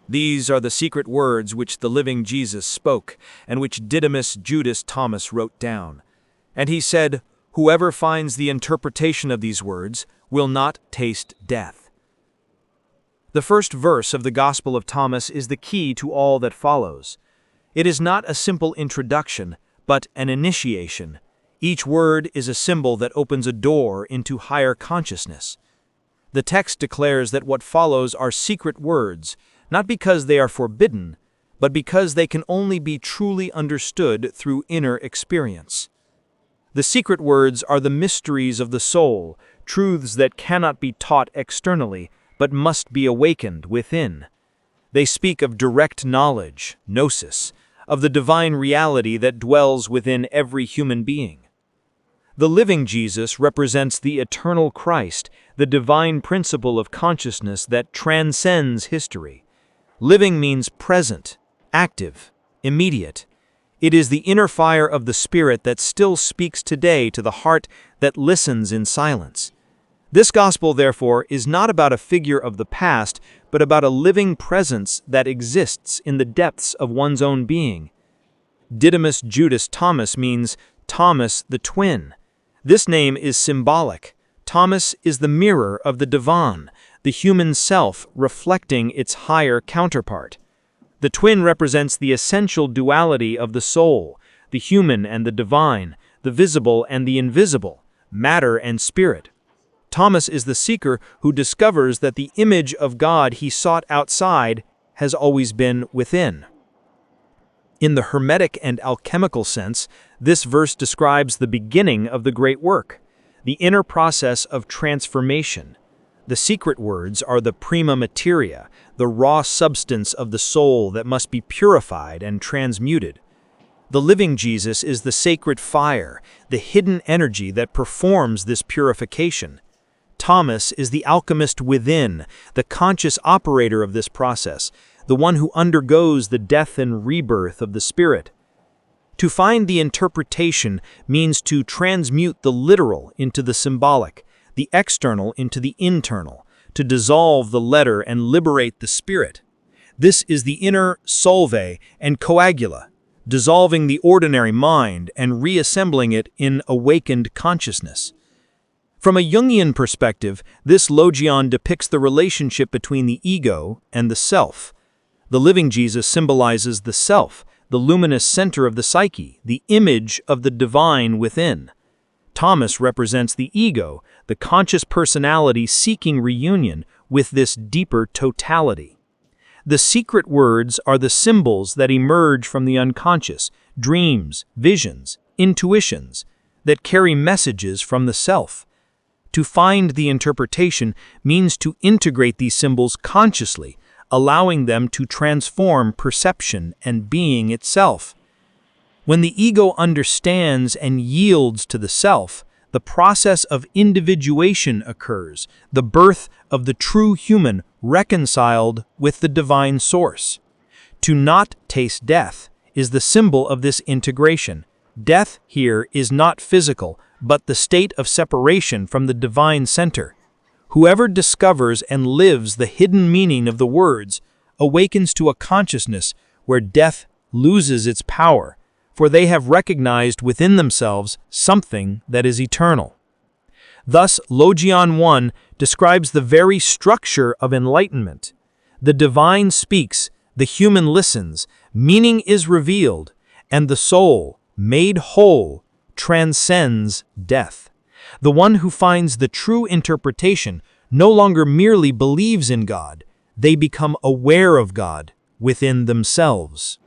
These are the secret words which the living Jesus spoke, and which Didymus Judas Thomas wrote down. And he said, "Whoever finds the interpretation of these words will not taste death." The first verse of the Gospel of Thomas is the key to all that follows. It is not a simple introduction, but an initiation. Each word is a symbol that opens a door into higher consciousness. The text declares that what follows are secret words, not because they are forbidden, but because they can only be truly understood through inner experience. The secret words are the mysteries of the soul, truths that cannot be taught externally, but must be awakened within. They speak of direct knowledge, gnosis, of the divine reality that dwells within every human being. The living Jesus represents the eternal Christ, the divine principle of consciousness that transcends history. Living means present, active, immediate. It is the inner fire of the Spirit that still speaks today to the heart that listens in silence. This gospel, therefore, is not about a figure of the past, but about a living presence that exists in the depths of one's own being. Didymus Judas Thomas means Thomas the twin. This name is symbolic. Thomas is the mirror of the divine, the human self reflecting its higher counterpart. The twin represents the essential duality of the soul, the human and the divine, the visible and the invisible, matter and spirit. Thomas is the seeker who discovers that the image of God he sought outside has always been within. In the Hermetic and alchemical sense, this verse describes the beginning of the great work, the inner process of transformation. The secret words are the prima materia, the raw substance of the soul that must be purified and transmuted. The living Jesus is the sacred fire, the hidden energy that performs this purification. Thomas is the alchemist within, the conscious operator of this process, the one who undergoes the death and rebirth of the Spirit. To find the interpretation means to transmute the literal into the symbolic, the external into the internal, to dissolve the letter and liberate the spirit. This is the inner solve and coagula, dissolving the ordinary mind and reassembling it in awakened consciousness. From a Jungian perspective, this logion depicts the relationship between the ego and the self. The living Jesus symbolizes the self, the luminous center of the psyche, the image of the divine within. Thomas represents the ego, the conscious personality seeking reunion with this deeper totality. The secret words are the symbols that emerge from the unconscious, dreams, visions, intuitions, that carry messages from the self. To find the interpretation means to integrate these symbols consciously, allowing them to transform perception and being itself. When the ego understands and yields to the self, the process of individuation occurs, the birth of the true human reconciled with the divine source. To not taste death is the symbol of this integration. Death here is not physical, but the state of separation from the divine center. Whoever discovers and lives the hidden meaning of the words awakens to a consciousness where death loses its power, for they have recognized within themselves something that is eternal. Thus, Logion 1 describes the very structure of enlightenment. The divine speaks, the human listens, meaning is revealed, and the soul, made whole, transcends death. The one who finds the true interpretation no longer merely believes in God, they become aware of God within themselves.